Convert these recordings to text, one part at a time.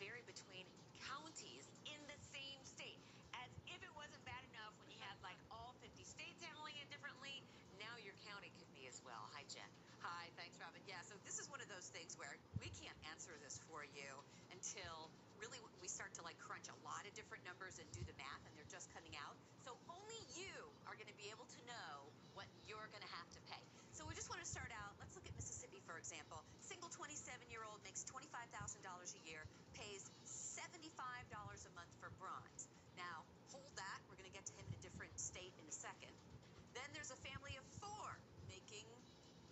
vary between counties in the same state. As if it wasn't bad enough when you had like all 50 states handling it differently, now your county could be as well. Hi, Jen. Hi, thanks, Robin. Yeah, so this is one of those things where we can't answer this for you until really we start to like crunch a lot of different numbers and do the math, and they're just coming out. So only you are going to be able to know what you're going to have to pay. So we just want to start out. Let's look at Mississippi, for example. Single 27-year-old makes $25,000 a year, pays $75 a month for bronze. Now, hold that. We're going to get to him in a different state in a second. Then there's a family of four making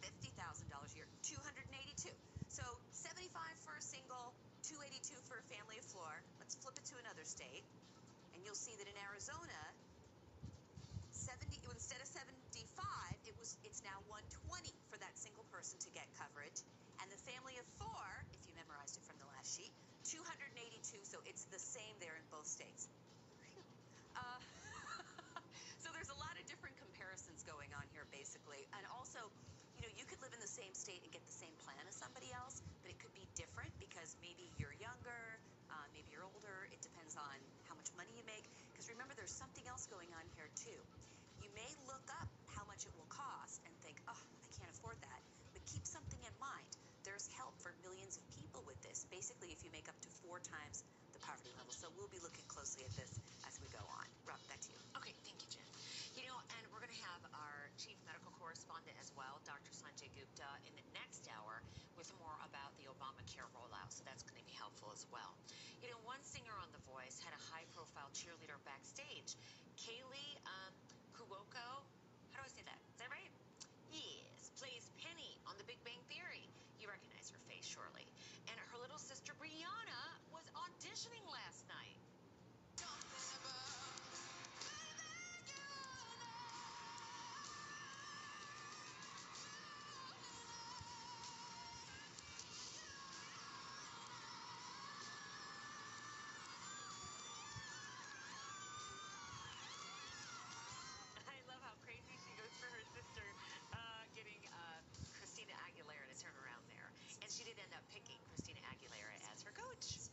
$50,000 a year, $282. So 75 for a single, 282 for a family of four. Let's flip it to another state, and you'll see that in Arizona, instead of 75, it's now 120 for that single person to get coverage. And the family of four, if you memorized it from the last sheet, 282. So it's the same there in both states. So there's a lot of different comparisons going on here, basically. And also, you know, you could live in the same state and get the same plan as somebody else, but it could be different because maybe you're younger, maybe you're older. It depends on how much money you make. Because remember, there's something else going on here, too. You may look up how much it will cost and think, oh, I can't afford that. But keep something in mind. There's help for millions of people with this, basically if you make up to 4 times the poverty level. So we'll be looking closely at this as we go on. Rob, back to you. Okay, thank you, Jen. You know, and we're going to have our chief medical correspondent as well, Dr. Sanjay Gupta, in the next hour with more about the Obamacare rollout. So that's going to be helpful as well. You know, one singer on The Voice had a high-profile cheerleader backstage. Kaylee Cuoco. How do I say that? Is that right? Yes, plays Penny on The Big Bang Theory. You recognize her face, surely. And her little sister, Brianna, was auditioning last night. I love how crazy she goes for her sister getting Christina Aguilera to turn around there. And she did end up picking Christina Aguilera as her coach. Is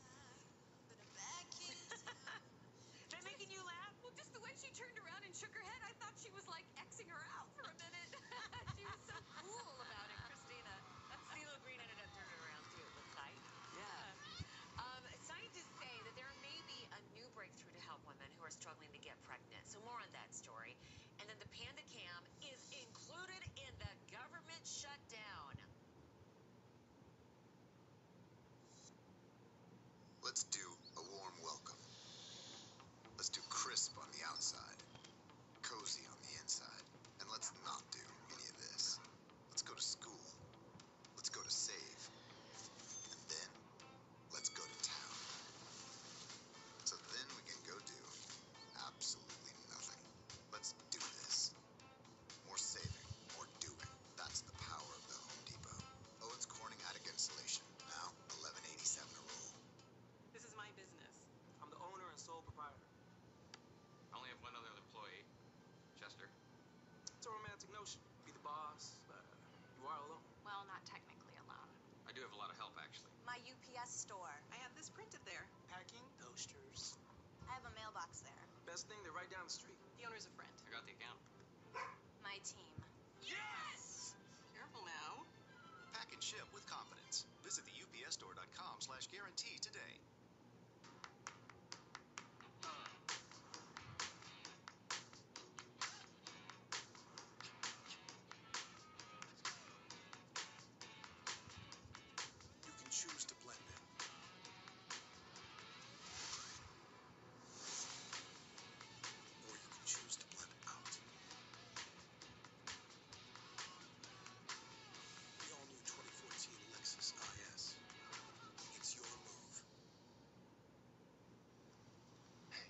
that making you laugh? Well, just the way she turned around and shook her head, I thought she was, like, Xing her out for a minute. She was so cool about it, Christina. CeeLo Green ended up turning around, too, it looks like. Yeah. Scientists say that there may be a new breakthrough to help women who are struggling to get pregnant. So more on that story. And then the Panda Cam is included in the government shutdown. Let's do a warm welcome. Let's do crisp on the outside, cozy on the inside, and let's not do any of this. Let's go to school. Let's go to save. And then, let's go to town. So then we can go do absolutely nothing. Let's do this. More saving, more doing. That's the power of the Home Depot. Owens Corning attic insulation, now $11.87 a roll. This is my business. I'm the owner and sole proprietor. I only have one other employee, Chester. It's a romantic notion. Be the boss, but you are alone. Well, not technically alone. I do have a lot of help, actually. My UPS store. I have this printed there. Packing, toasters. I have a mailbox there. Best thing, they're right down the street. The owner's a friend. I got the account. My team. Yes! Careful now. Pack and ship with confidence. Visit the upsstore.com/guarantee today. You can choose to blend in. Or you can choose to blend out. The all-new 2014 Lexus IS. It's your move. Hey,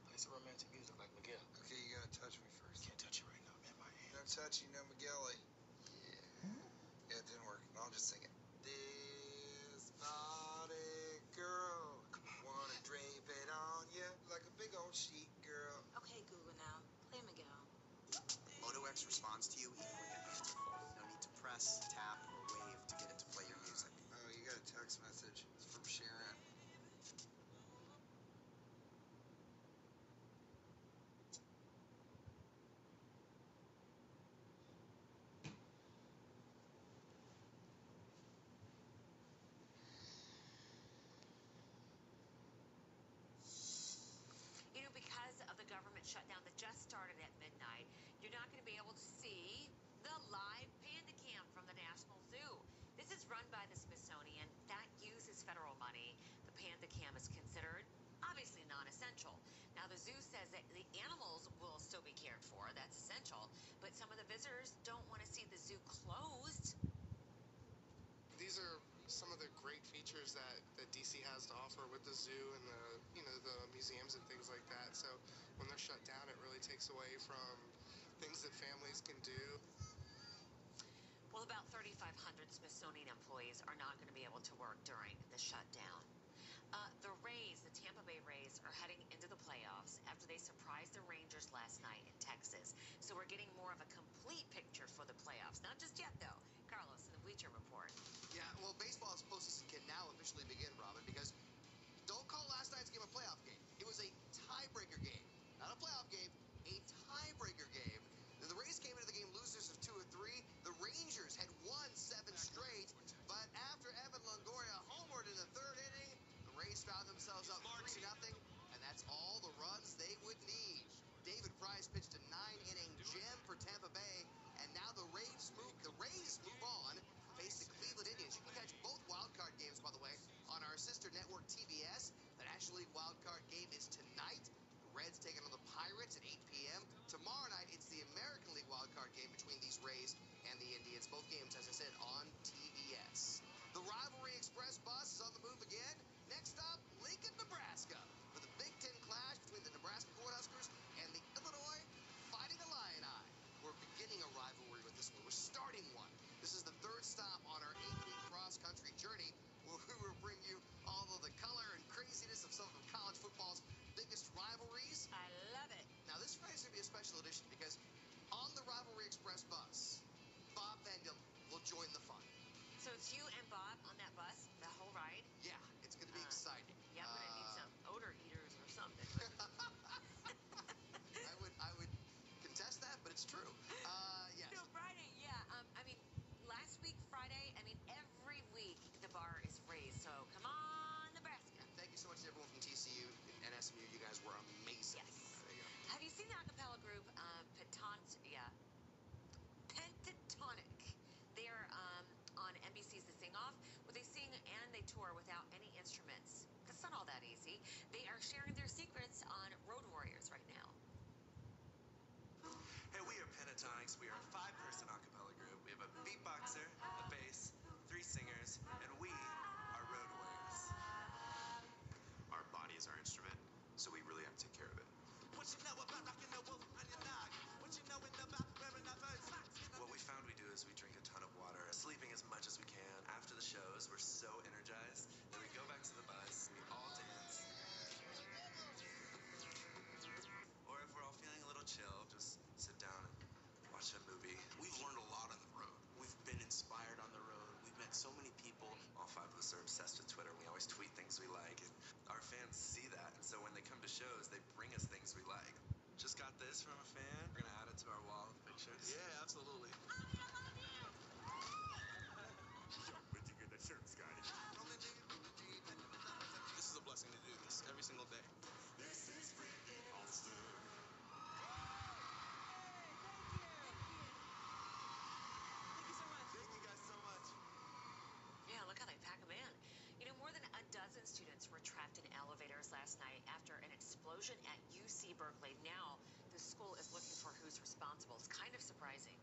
play some romantic music like Miguel. Okay, you gotta touch me first. Can't touch you right now, man. My hand. No touch, you know Miguel. Yeah. Yeah, it didn't work. I'll just sing it. This naughty girl, wanna drape it on you like a big old sheet, girl. Okay, Google now. Play Miguel. Moto X responds to you even when your hands are full. No need to press, tap, or wave to get it to play your music. Oh, you got a text message. It's from Sharon. is considered obviously non-essential. Now, the zoo says that the animals will still be cared for. That's essential. But some of the visitors don't want to see the zoo closed. These are some of the great features that DC has to offer with the zoo and the museums and things like that. So when they're shut down, it really takes away from things that families can do. Well, about 3,500 Smithsonian employees are not going to be able to work during the shutdown. The Rays, the Tampa Bay Rays, are heading into the playoffs after they surprised the Rangers last night in Texas. So we're getting more of a complete picture for the playoffs. Not just yet, though. Carlos, in the Bleacher Report. Yeah, well, baseball's postseason can now officially begin, Robin, because don't call last night's game a playoff game. It was a tiebreaker game. Not a playoff game, a tiebreaker game. The Rays came into the game losers of 2 or 3. The Rangers had won 7 straight, but after Evan Longoria homered in the 3rd inning, the Rays found themselves up 3-0, and that's all the runs they would need. David Price pitched a 9-inning gem for Tampa Bay, and now the Rays move on, face the Cleveland Indians. You can catch both wildcard games, by the way, on our sister network TBS. The National League wildcard game is tonight. The Reds taking on the Pirates at 8 p.m. Tomorrow night, it's the American League wildcard game between these Rays and the Indians. Both games, as I said, on TBS. The Rivalry Express bus is on the move again. Next stop, Lincoln, Nebraska, for the Big Ten clash between the Nebraska Cornhuskers and the Illinois Fighting Illini. We're beginning a rivalry with this one. We're starting one. This is the 3rd stop on our 8-week cross-country journey, where we will bring you all of the color and craziness of some of college football's biggest rivalries. I love it. Now, this Friday's going to be a special edition because on the Rivalry Express bus, Bob Van Dillon will join the fun. So it's you and Bob on that bus the whole ride? Yeah, it's going to be exciting. Yeah, I'm going to need some odor eaters or something. I would contest that, but it's true. Yes. No, Friday, yeah. I mean, last week, Friday, every week the bar is raised. So come on, Nebraska. Thank you so much to everyone from TCU and SMU. You guys were amazing. Yes. There you go. Have you seen the acapella group Pentatonix? They're on NBC's The Sing Off, where they sing and they tour without any instruments. That's not all that easy. They are sharing their secrets on Road Warriors right now. Hey, we are Pentatonix. We are a 5-person a cappella group. We have a beatboxer, a bass, 3 singers, and we are Road Warriors. Our body is our instrument, so we really have to take care of it. What you know about rocking the wolf on your nog? What you know about wearing a bird socks? What we found we do is we drink a ton of water, sleeping as much as we can. After the shows, we're so energized. Then we go back to the bus, we all dance. Or if we're all feeling a little chill, just sit down and watch a movie. We've learned a lot on the road. We've been inspired on the road. We've met so many people. All 5 of us are obsessed with Twitter. We always tweet things we like, and our fans see that. And so when they come to shows, they bring us things we like. Just got this from a fan. We're gonna add it to our wall of pictures. Yeah, absolutely. Where'd you get that shirt, Scotty? This is a blessing to do this every single day. This is freaking awesome. Thank you guys so much. Yeah, look how they pack them in. More than a dozen students were trapped in elevators last night after an explosion at UC Berkeley. Now, the school is looking for who's responsible. It's kind of surprising.